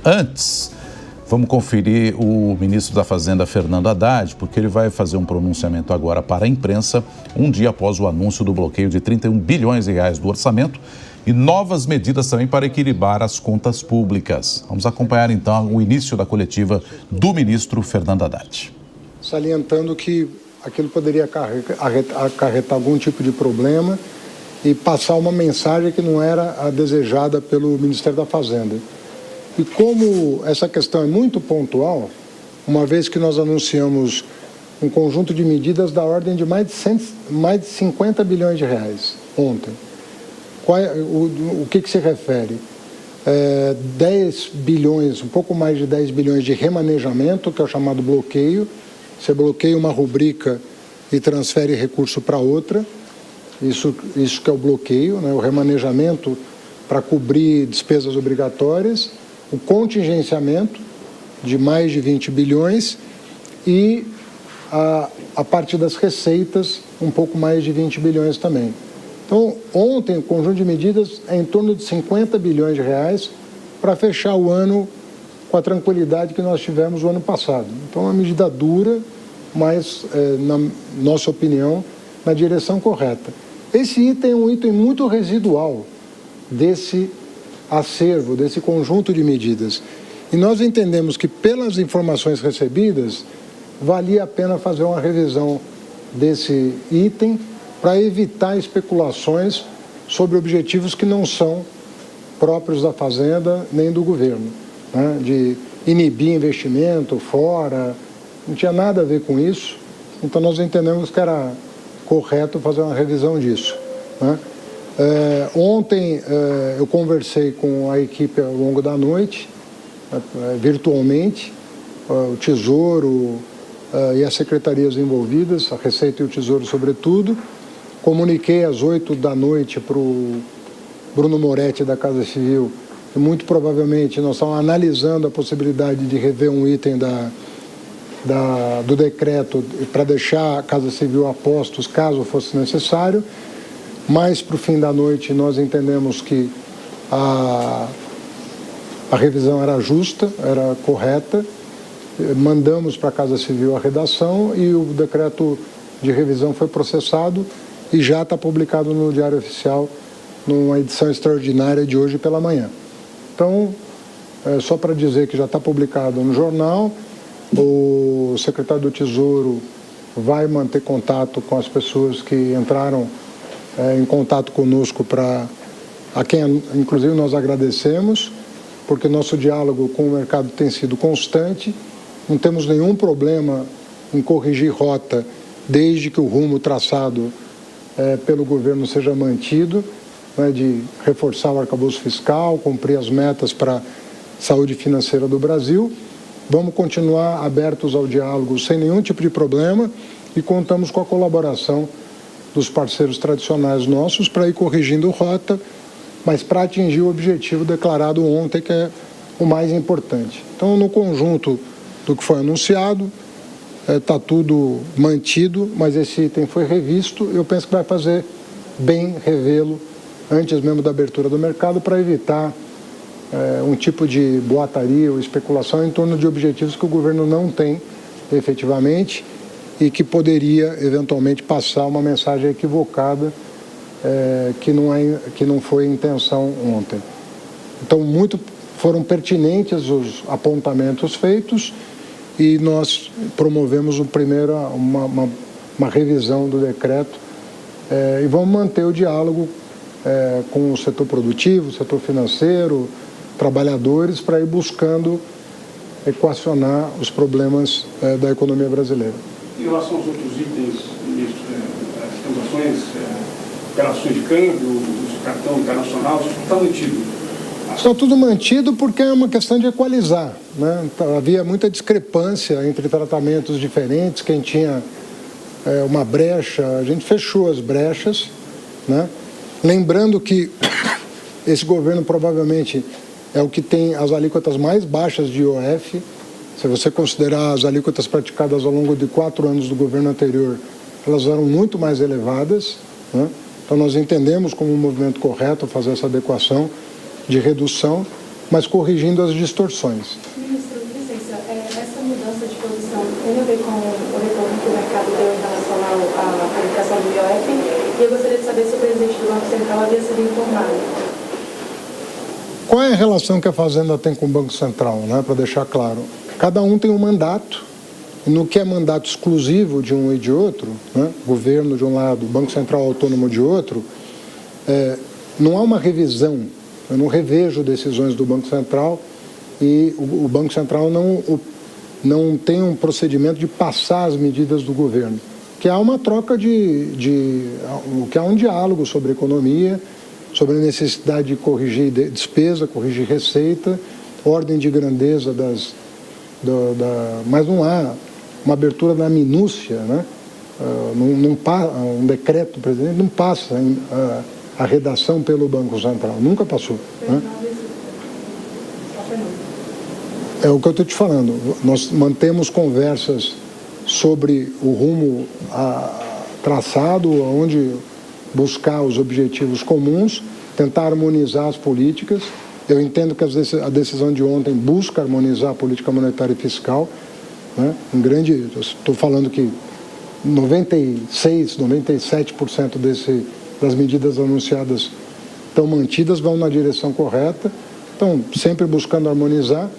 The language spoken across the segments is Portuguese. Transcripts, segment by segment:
Antes, vamos conferir o ministro da Fazenda, Fernando Haddad, porque ele vai fazer um pronunciamento agora para a imprensa, um dia após o anúncio do bloqueio de 31 bilhões de reais do orçamento e novas medidas também para equilibrar as contas públicas. Vamos acompanhar então o início da coletiva do ministro Fernando Haddad. Salientando que aquilo poderia acarretar algum tipo de problema e passar uma mensagem que não era a desejada pelo Ministério da Fazenda. E como essa questão é muito pontual, uma vez que nós anunciamos um conjunto de medidas da ordem de mais de 50 bilhões de reais ontem. O que se refere? 10 bilhões, um pouco mais de 10 bilhões de remanejamento, que é o chamado bloqueio. Você bloqueia uma rubrica e transfere recurso para outra. Isso que é o bloqueio, né? O remanejamento para cobrir despesas obrigatórias, o contingenciamento de mais de 20 bilhões e a parte das receitas, um pouco mais de 20 bilhões também. Então, ontem, o conjunto de medidas é em torno de 50 bilhões de reais para fechar o ano com a tranquilidade que nós tivemos o ano passado. Então, é uma medida dura, mas, na nossa opinião, na direção correta. Esse item é um item muito residual desse acervo, desse conjunto de medidas. E nós entendemos que, pelas informações recebidas, valia a pena fazer uma revisão desse item para evitar especulações sobre objetivos que não são próprios da Fazenda nem do governo, né? De inibir investimento fora, não tinha nada a ver com isso, então nós entendemos que era correto fazer uma revisão disso, né? Ontem eu conversei com a equipe ao longo da noite, virtualmente, o Tesouro e as secretarias envolvidas, a Receita e o Tesouro sobretudo. Comuniquei às 8 da noite para o Bruno Moretti da Casa Civil que muito provavelmente nós estamos analisando a possibilidade de rever um item do decreto para deixar a Casa Civil a postos caso fosse necessário. Mas para o fim da noite nós entendemos que a revisão era justa, era correta, mandamos para a Casa Civil a redação e o decreto de revisão foi processado e já está publicado no Diário Oficial numa edição extraordinária de hoje pela manhã. Então, só para dizer que já está publicado no jornal, o secretário do Tesouro vai manter contato com as pessoas que entraram em contato conosco, a quem inclusive nós agradecemos, porque nosso diálogo com o mercado tem sido constante, não temos nenhum problema em corrigir rota desde que o rumo traçado pelo governo seja mantido, né, de reforçar o arcabouço fiscal, cumprir as metas para a saúde financeira do Brasil. Vamos continuar abertos ao diálogo sem nenhum tipo de problema e contamos com a colaboração dos parceiros tradicionais nossos para ir corrigindo rota, mas para atingir o objetivo declarado ontem, que é o mais importante. Então, no conjunto do que foi anunciado, está tudo mantido, mas esse item foi revisto. Eu penso que vai fazer bem revê-lo antes mesmo da abertura do mercado para evitar um tipo de boataria ou especulação em torno de objetivos que o governo não tem efetivamente e que poderia eventualmente passar uma mensagem equivocada que não foi a intenção ontem. Então, foram pertinentes os apontamentos feitos e nós promovemos uma revisão do decreto e vamos manter o diálogo com o setor produtivo, setor financeiro, trabalhadores, para ir buscando equacionar os problemas da economia brasileira. Em relação aos outros itens, ministro, as transações, operações de câmbio, o cartão internacional, isso está mantido? Está tudo mantido porque é uma questão de equalizar, né? Havia muita discrepância entre tratamentos diferentes, quem tinha uma brecha, a gente fechou as brechas, né? Lembrando que esse governo provavelmente é o que tem as alíquotas mais baixas de IOF. Se você considerar as alíquotas praticadas ao longo de 4 anos do governo anterior, elas eram muito mais elevadas, né? Então nós entendemos como um movimento correto fazer essa adequação de redução mas corrigindo as distorções. Ministro, licença, essa mudança de posição tem a ver com o retorno que o mercado deu em relação à publicação do IOF? E eu gostaria de saber se o presidente do Banco Central havia sido informado. Qual é a relação que a Fazenda tem com o Banco Central, né? Para deixar claro? Cada um tem um mandato, e no que é mandato exclusivo de um e de outro, né? Governo de um lado, Banco Central autônomo de outro, não há uma revisão. Eu não revejo decisões do Banco Central e o Banco Central não tem um procedimento de passar as medidas do governo. Que há uma troca que há um diálogo sobre economia, sobre a necessidade de corrigir despesa, corrigir receita, ordem de grandeza mas não há uma abertura na minúcia, né? Um decreto do presidente não passa a redação pelo Banco Central, nunca passou. Né? É o que eu estou te falando, nós mantemos conversas sobre o rumo traçado, onde buscar os objetivos comuns, tentar harmonizar as políticas. Eu entendo que a decisão de ontem busca harmonizar a política monetária e fiscal. Né? Estou falando que 96%, 97% das medidas anunciadas estão mantidas, vão na direção correta, estão sempre buscando harmonizar,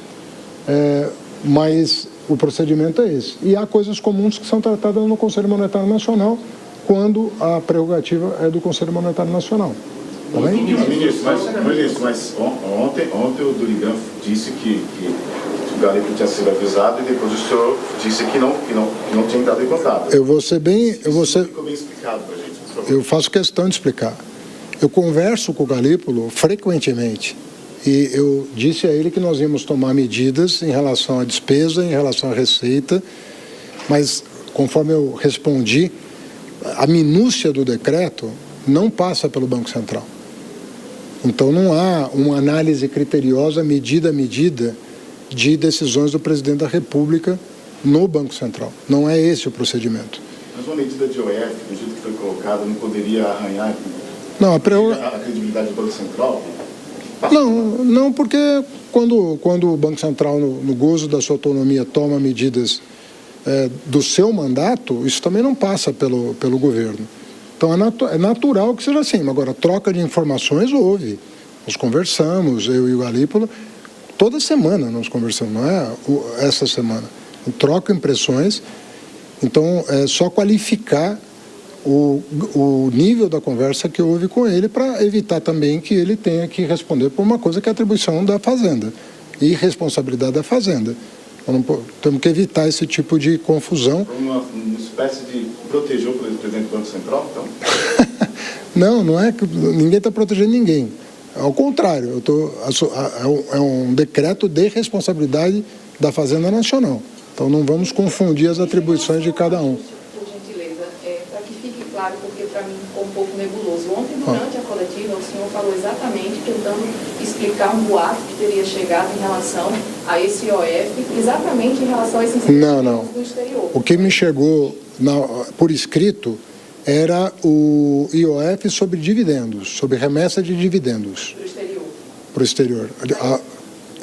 mas o procedimento é esse. E há coisas comuns que são tratadas no Conselho Monetário Nacional, quando a prerrogativa é do Conselho Monetário Nacional. Tá bem? Ministro, mas ontem o Durigan disse que o Galípolo tinha sido avisado e depois o senhor disse que não tinha dado em contato. Ficou bem explicado para a gente, por favor. Eu faço questão de explicar. Eu converso com o Galípolo frequentemente e eu disse a ele que nós íamos tomar medidas em relação à despesa, em relação à receita, mas conforme eu respondi, a minúcia do decreto não passa pelo Banco Central. Então não há uma análise criteriosa, medida a medida, de decisões do presidente da República no Banco Central. Não é esse o procedimento. Mas uma medida de OF, do jeito que foi colocada, não poderia arranhar a credibilidade do Banco Central? Não, porque quando o Banco Central, no gozo da sua autonomia, toma medidas do seu mandato, isso também não passa pelo governo. Então é natural que seja assim. Agora, troca de informações houve. Nós conversamos, eu e o Galípolo, toda semana nós conversamos, não é essa semana. Troca impressões, então é só qualificar o nível da conversa que houve com ele para evitar também que ele tenha que responder por uma coisa que é atribuição da Fazenda e responsabilidade da Fazenda. Temos que evitar esse tipo de confusão. Uma espécie de proteger o presidente do Banco Central, Não então? não é que ninguém está protegendo ninguém. Ao contrário, é um decreto de responsabilidade da Fazenda Nacional. Então não vamos confundir as atribuições de cada um. Por gentileza, para que fique claro, porque para mim ficou um pouco nebuloso. Ontem, durante a coletiva, o senhor falou exatamente, tentando explicar um boato que teria chegado em relação a esse IOF, exatamente em relação a esses investimentos do exterior. O que me chegou por escrito era o IOF sobre dividendos, sobre remessa de dividendos. Para o exterior.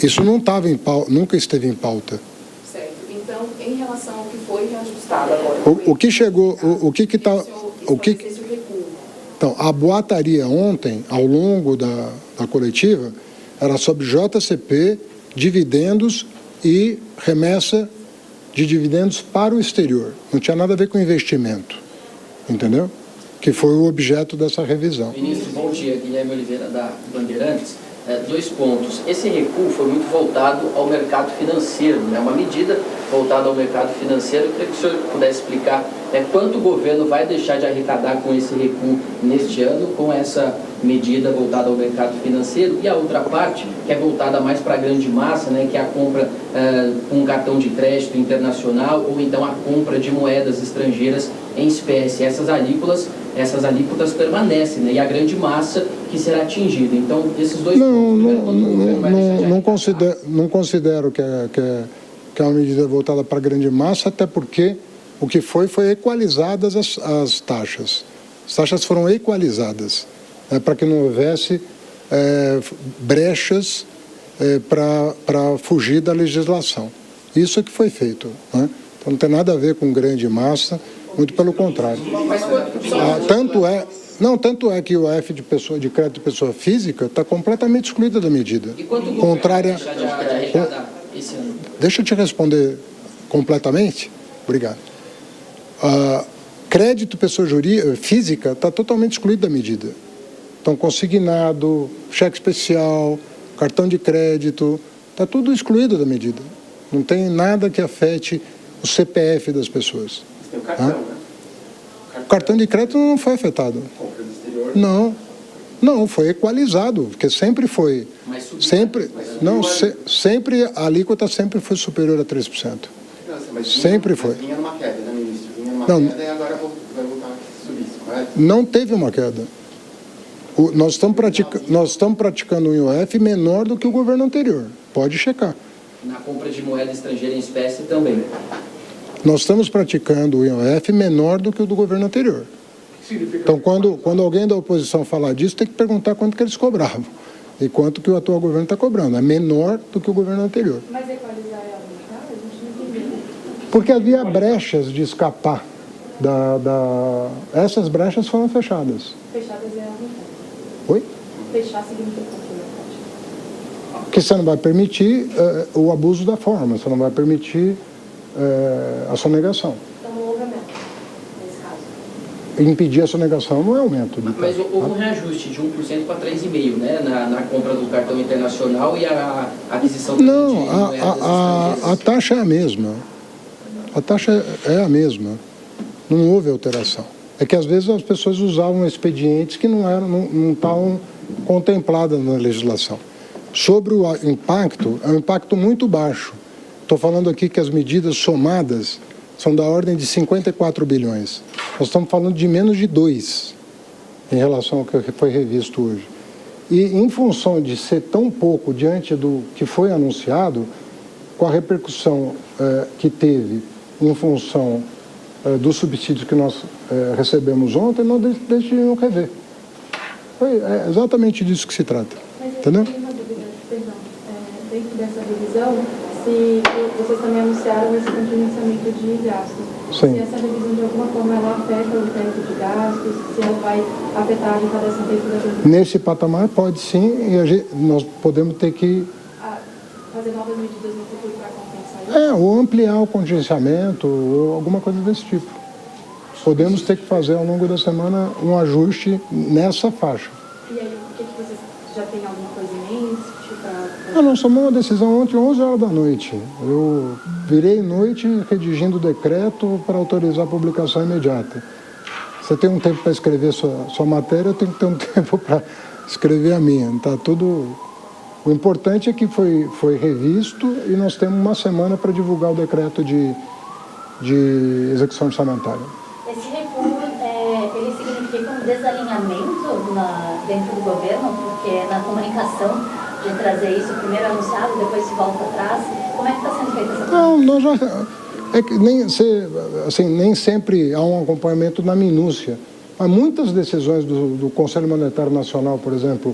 Isso não estava nunca esteve em pauta. Certo. Então, em relação ao que foi reajustado agora... O que chegou... Então, a boataria ontem, ao longo da coletiva, era sobre JCP, dividendos e remessa de dividendos para o exterior. Não tinha nada a ver com investimento, entendeu? Que foi o objeto dessa revisão. Ministro, bom dia. Guilherme Oliveira, da Bandeirantes. 2 pontos. Esse recuo foi muito voltado ao mercado financeiro, né? Uma medida voltada ao mercado financeiro. Eu queria que o senhor pudesse explicar quanto o governo vai deixar de arrecadar com esse recuo neste ano, com essa medida voltada ao mercado financeiro, e a outra parte, que é voltada mais para a grande massa, né? Que é a compra com cartão de crédito internacional, ou então a compra de moedas estrangeiras em espécie. Essas alíquotas permanecem, né? E a grande massa que será atingida. Então, esses dois pontos... Não considero que é uma medida voltada para a grande massa, até porque o que foi equalizadas as taxas. As taxas foram equalizadas, para que não houvesse brechas para fugir da legislação. Isso é que foi feito, né? Então não tem nada a ver com grande massa, muito pelo contrário. Tanto é que o IOF de crédito de pessoa física está completamente excluída da medida. E quanto contrária deixar de arrecadar esse ano? Deixa eu te responder completamente. Obrigado. Crédito pessoa física está totalmente excluído da medida. Então, consignado, cheque especial, cartão de crédito, está tudo excluído da medida. Não tem nada que afete o CPF das pessoas. Tem o cartão, né? O cartão de crédito não foi afetado. Compra do exterior. Não, foi equalizado, porque sempre foi. Mas subiu, Sempre a alíquota sempre foi superior a 3%. Sempre foi. Vinha numa queda, né, ministro? Vinha numa queda e agora vai voltar a subir, correto? Não teve uma queda. Nós estamos praticando um IOF menor do que o governo anterior. Pode checar. Na compra de moeda estrangeira em espécie também. Nós estamos praticando o IOF menor do que o do governo anterior. Então, quando alguém da oposição falar disso, tem que perguntar quanto que eles cobravam e quanto que o atual governo está cobrando. É menor do que o governo anterior. Mas equalizar é aumentar? A gente não entendeu. Porque havia brechas de escapar Essas brechas foram fechadas. Fechadas é aumentar. Oi? Fechar significa que Que você não vai permitir o abuso da forma, você não vai permitir a sonegação. então não houve aumento nesse caso. Impedir a sonegação não é aumento. Mas houve um reajuste de 1% para 3,5%, né? Na compra do cartão internacional e a aquisição de Não, moedas a taxa é a mesma. A taxa é a mesma. Não houve alteração. É que às vezes as pessoas usavam expedientes que não estavam contempladas na legislação. Sobre o impacto, é um impacto muito baixo. Estou falando aqui que as medidas somadas são da ordem de 54 bilhões. Nós estamos falando de menos de 2 em relação ao que foi revisto hoje. E em função de ser tão pouco diante do que foi anunciado, com a repercussão que teve em função dos subsídios que nós recebemos ontem, nós decidimos rever. É exatamente disso que se trata. Mas entendeu? Eu tenho uma dúvida, perdão. Dentro dessa revisão, se vocês também anunciaram esse contingenciamento de gastos. Sim. Se essa revisão de alguma forma ela afeta o teto de gastos, se ela vai afetar a arrecadação dentro da revisão. Nesse patamar pode sim, e nós podemos ter que Fazer novas medidas no futuro para compensar isso? ou ampliar o contingenciamento, ou alguma coisa desse tipo. Podemos ter que fazer ao longo da semana um ajuste nessa faixa. E aí, o que vocês já têm alguma coisa em mente? Nós tomamos uma decisão ontem, 11 horas da noite. Eu virei noite redigindo o decreto para autorizar a publicação imediata. Você tem um tempo para escrever sua matéria, eu tenho que ter um tempo para escrever a minha. Tá tudo... O importante é que foi revisto e nós temos uma semana para divulgar o decreto de execução orçamentária. Esse recuo, ele significa um desalinhamento dentro do governo, porque na comunicação de trazer isso primeiro anunciado, depois se volta atrás, como é que está sendo feita essa comunicação? Não, nós já... É que nem sempre há um acompanhamento na minúcia. Há muitas decisões do Conselho Monetário Nacional, por exemplo,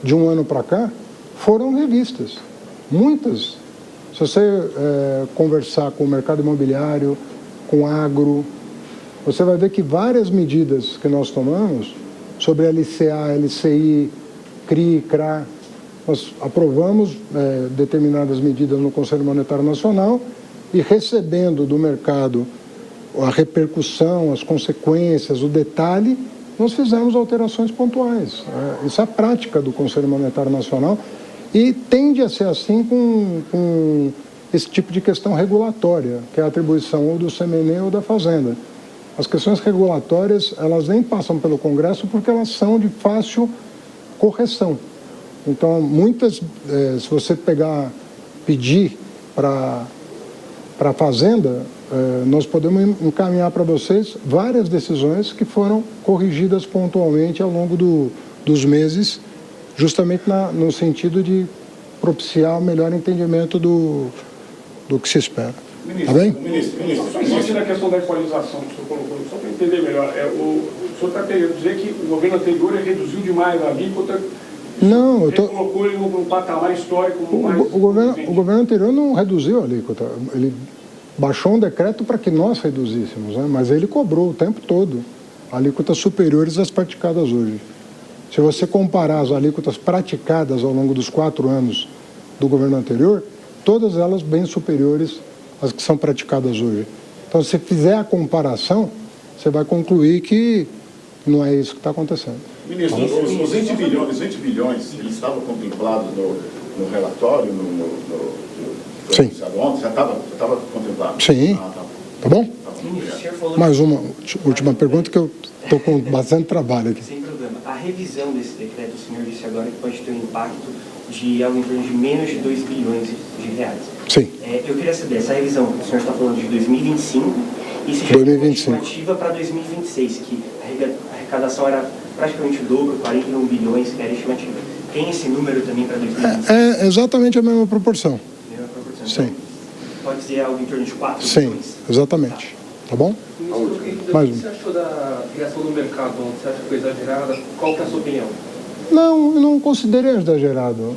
de um ano para cá, foram revistas. Muitas. Se você conversar com o mercado imobiliário, com o agro, você vai ver que várias medidas que nós tomamos sobre LCA, LCI, CRI, CRA, nós aprovamos determinadas medidas no Conselho Monetário Nacional e recebendo do mercado a repercussão, as consequências, o detalhe, nós fizemos alterações pontuais. Isso é a prática do Conselho Monetário Nacional e tende a ser assim com esse tipo de questão regulatória, que é a atribuição ou do CMN ou da Fazenda. As questões regulatórias, elas nem passam pelo Congresso porque elas são de fácil correção. Então, muitas, se você pedir para a Fazenda, nós podemos encaminhar para vocês várias decisões que foram corrigidas pontualmente ao longo dos meses, justamente no sentido de propiciar o melhor entendimento do que se espera. Ministro, tá bem? Ministro, na questão da equalização que o senhor colocou, só para entender melhor, o senhor está querendo dizer que o governo anterior reduziu demais a alíquota Não, Ele colocou ele num patamar histórico mais... O governo anterior não reduziu a alíquota. Ele baixou um decreto para que nós reduzíssemos, né? Mas ele cobrou o tempo todo alíquotas superiores às praticadas hoje. Se você comparar as alíquotas praticadas ao longo dos 4 anos do governo anterior, todas elas bem superiores às que são praticadas hoje. Então, se fizer a comparação, você vai concluir que não é isso que está acontecendo. Ministro, os 20 bilhões, eles estavam contemplados no relatório, Sim. Ontem, já estava contemplado? Sim. Tá bom? Mais uma última pergunta que eu estou com bastante trabalho aqui. Sem problema. A revisão desse decreto, o senhor disse agora que pode ter um impacto de algo em torno de menos de 2 bilhões de reais. Sim. Eu queria saber, essa revisão, o senhor está falando de 2025, e se já tem uma estimativa para 2026, que a arrecadação era praticamente o dobro, 41 bilhões, que era a estimativa. Tem esse número também para 2026? É exatamente a mesma proporção. Mesma proporção. Sim. Então, pode ser algo em torno de 4 Sim, bilhões? Tá. Tá bom? Mais um. O que você achou da criação do mercado? Você acha que foi exagerada? Qual que é a sua opinião? Não, eu não considerei exagerado.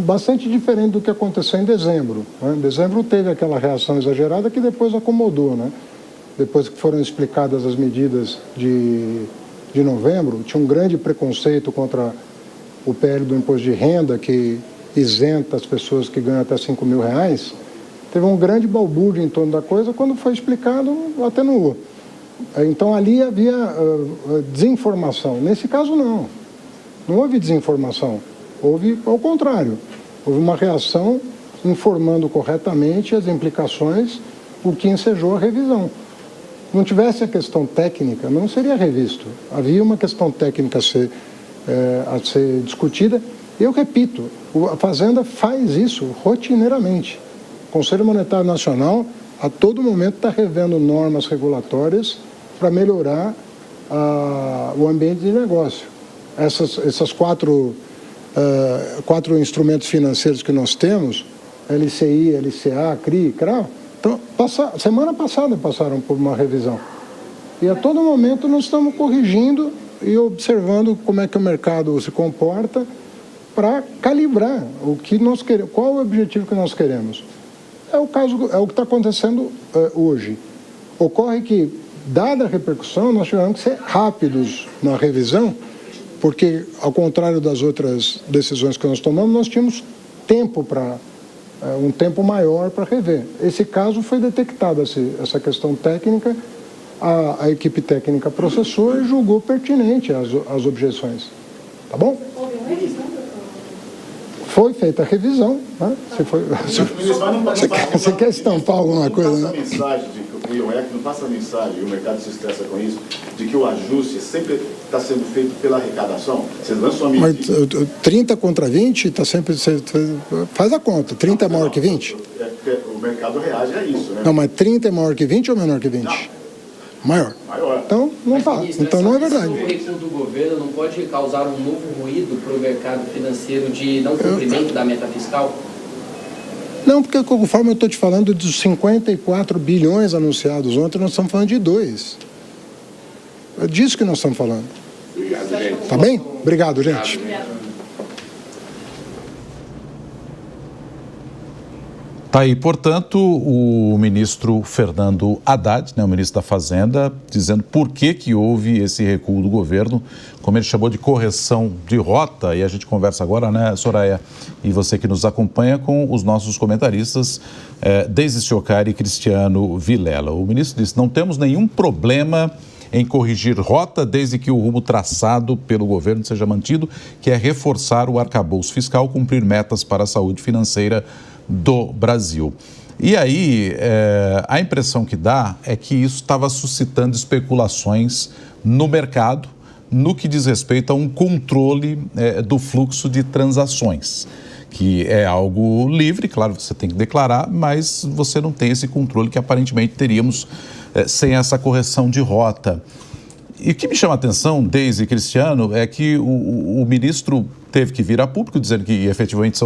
Bastante diferente do que aconteceu em dezembro. Né? Em dezembro teve aquela reação exagerada que depois acomodou, né? Depois que foram explicadas as medidas de novembro, tinha um grande preconceito contra o PL do imposto de renda, que isenta as pessoas que ganham até R$5.000. Teve um grande balbúrdio em torno da coisa, quando foi explicado, atenuou. Então, ali havia desinformação. Nesse caso, não. Não houve desinformação. Houve, ao contrário, houve uma reação informando corretamente as implicações, o que ensejou a revisão. Não tivesse a questão técnica, não seria revisto. Havia uma questão técnica a ser discutida. Eu repito, a Fazenda faz isso rotineiramente. O Conselho Monetário Nacional, a todo momento, está revendo normas regulatórias para melhorar o ambiente de negócio. Essas quatro instrumentos financeiros que nós temos, LCI, LCA, CRI, CRA, então, semana passada passaram por uma revisão. E a todo momento nós estamos corrigindo e observando como é que o mercado se comporta para calibrar o que nós queremos, qual é o objetivo que nós queremos. É o que está acontecendo hoje. Ocorre que, dada a repercussão, nós tivemos que ser rápidos na revisão, porque, ao contrário das outras decisões que nós tomamos, nós tínhamos tempo um tempo maior para rever. Esse caso foi detectada essa questão técnica, a equipe técnica processou e julgou pertinente as objeções. Tá bom? Foi feita a revisão, né? Você quer estampar alguma coisa, né? O IOEC não passa a mensagem, e o mercado se estressa com isso, de que o ajuste sempre está sendo feito pela arrecadação. Vocês lançam a medida. Mas 30 contra 20 está sempre. Faz a conta. 30 é maior que 20? O mercado reage a isso, né? Não, mas 30 é maior que 20 ou menor que 20? Não. Maior. Então, não tá. Então não é verdade. O recurso do governo não pode causar um novo ruído para o mercado financeiro de não cumprimento da meta fiscal? Não, porque conforme eu estou te falando dos 54 bilhões anunciados ontem, nós estamos falando de 2. É disso que nós estamos falando. Obrigado, gente. Tá bem? Obrigado, gente. Tá aí, portanto, o ministro Fernando Haddad, o ministro da Fazenda, dizendo por que houve esse recuo do governo, como ele chamou de correção de rota, e a gente conversa agora, né, Soraya, e você que nos acompanha, com os nossos comentaristas, Deise Ciocari e Cristiano Vilela. O ministro disse, não temos nenhum problema em corrigir rota, desde que o rumo traçado pelo governo seja mantido, que é reforçar o arcabouço fiscal, cumprir metas para a saúde financeira do Brasil. E aí, a impressão que dá é que isso estava suscitando especulações no mercado, no que diz respeito a um controle do fluxo de transações, que é algo livre, claro, você tem que declarar, mas você não tem esse controle que aparentemente teríamos sem essa correção de rota. E o que me chama a atenção, Deise e Cristiano, é que o ministro teve que vir a público dizendo que efetivamente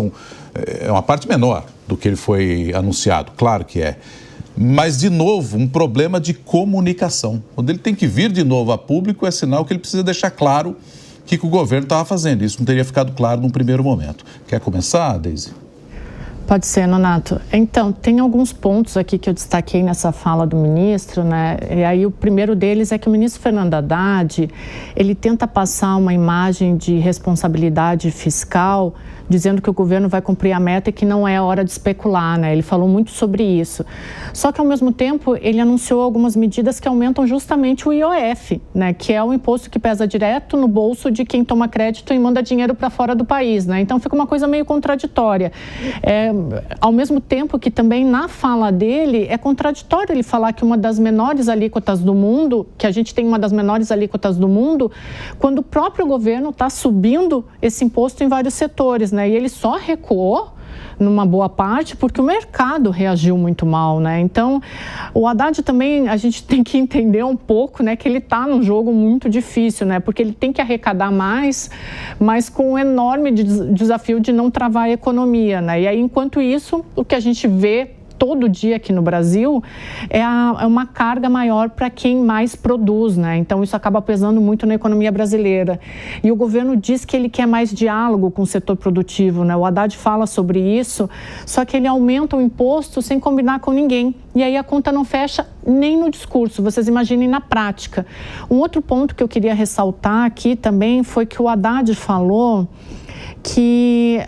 é uma parte menor do que ele foi anunciado, claro que é. Mas, de novo, um problema de comunicação. Quando ele tem que vir de novo a público, é sinal que ele precisa deixar claro o que o governo estava fazendo. Isso não teria ficado claro num primeiro momento. Quer começar, Deise? Pode ser, Nonato. Então, tem alguns pontos aqui que eu destaquei nessa fala do ministro, né? E aí o primeiro deles é que o ministro Fernando Haddad, ele tenta passar uma imagem de responsabilidade fiscal, dizendo que o governo vai cumprir a meta e que não é hora de especular, né? Ele falou muito sobre isso. Só que, ao mesmo tempo, ele anunciou algumas medidas que aumentam justamente o IOF, né? Que é o imposto que pesa direto no bolso de quem toma crédito e manda dinheiro para fora do país, né? Então, fica uma coisa meio contraditória. Ao mesmo tempo que também na fala dele é contraditório ele falar que uma das menores alíquotas do mundo, que a gente tem uma das menores alíquotas do mundo, quando o próprio governo está subindo esse imposto em vários setores, né? E ele só recuou numa boa parte porque o mercado reagiu muito mal, né? Então, o Haddad também, a gente tem que entender um pouco, né, que ele está num jogo muito difícil, né? Porque ele tem que arrecadar mais, mas com um enorme desafio de não travar a economia, né? E aí, enquanto isso, o que a gente vê todo dia aqui no Brasil é uma carga maior para quem mais produz, né? Então, isso acaba pesando muito na economia brasileira. E o governo diz que ele quer mais diálogo com o setor produtivo, né? O Haddad fala sobre isso, só que ele aumenta o imposto sem combinar com ninguém. E aí a conta não fecha nem no discurso, vocês imaginem na prática. Um outro ponto que eu queria ressaltar aqui também foi que o Haddad falou que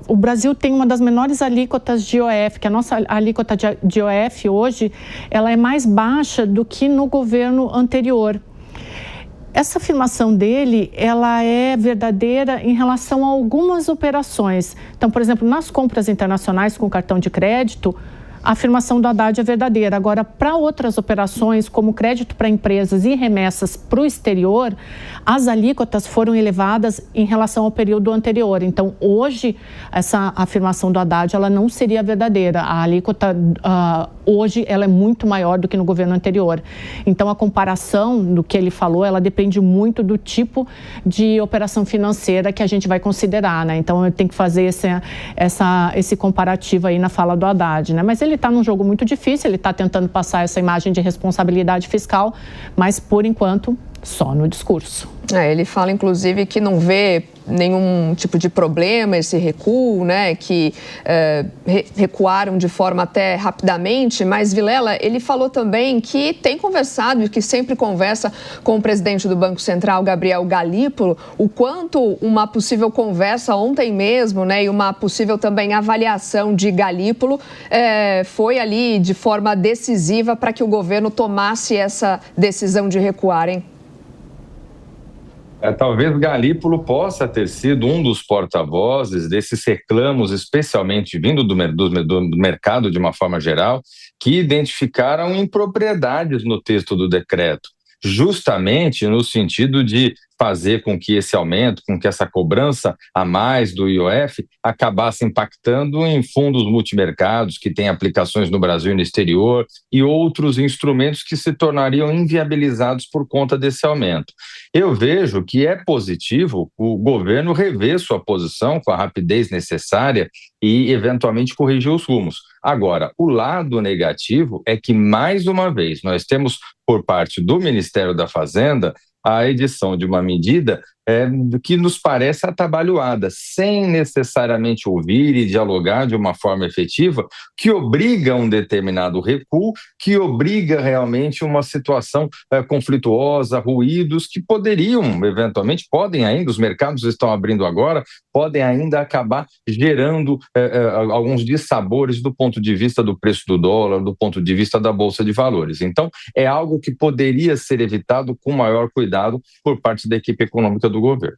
o Brasil tem uma das menores alíquotas de IOF, que a nossa alíquota de IOF hoje, ela é mais baixa do que no governo anterior. Essa afirmação dele, ela é verdadeira em relação a algumas operações. Então, por exemplo, nas compras internacionais com cartão de crédito, a afirmação do Haddad é verdadeira. Agora, para outras operações, como crédito para empresas e remessas para o exterior, as alíquotas foram elevadas em relação ao período anterior. Então, hoje, essa afirmação do Haddad, ela não seria verdadeira. A alíquota, hoje, ela é muito maior do que no governo anterior. Então, a comparação do que ele falou, ela depende muito do tipo de operação financeira que a gente vai considerar, né? Então, eu tenho que fazer esse comparativo aí na fala do Haddad, né? Mas ele está num jogo muito difícil, ele está tentando passar essa imagem de responsabilidade fiscal, mas, por enquanto, só no discurso. Ele fala, inclusive, que não vê nenhum tipo de problema esse recuo, né, que recuaram de forma até rapidamente, mas, Vilela, ele falou também que tem conversado e que sempre conversa com o presidente do Banco Central, Gabriel Galípolo, o quanto uma possível conversa ontem mesmo, né, e uma possível também avaliação de Galípolo foi ali de forma decisiva para que o governo tomasse essa decisão de recuar, hein? Talvez Galípolo possa ter sido um dos porta-vozes desses reclamos, especialmente vindo do mercado de uma forma geral, que identificaram impropriedades no texto do decreto, justamente no sentido de fazer com que esse aumento, com que essa cobrança a mais do IOF acabasse impactando em fundos multimercados que têm aplicações no Brasil e no exterior e outros instrumentos que se tornariam inviabilizados por conta desse aumento. Eu vejo que é positivo o governo rever sua posição com a rapidez necessária e, eventualmente, corrigir os rumos. Agora, o lado negativo é que, mais uma vez, nós temos, por parte do Ministério da Fazenda, a edição de uma medida que nos parece atabalhoada, sem necessariamente ouvir e dialogar de uma forma efetiva, que obriga a um determinado recuo, que obriga realmente uma situação conflituosa, ruídos que poderiam, eventualmente, podem ainda, os mercados estão abrindo agora, podem ainda acabar gerando alguns dissabores do ponto de vista do preço do dólar, do ponto de vista da Bolsa de Valores. Então, é algo que poderia ser evitado com maior cuidado por parte da equipe econômica do governo.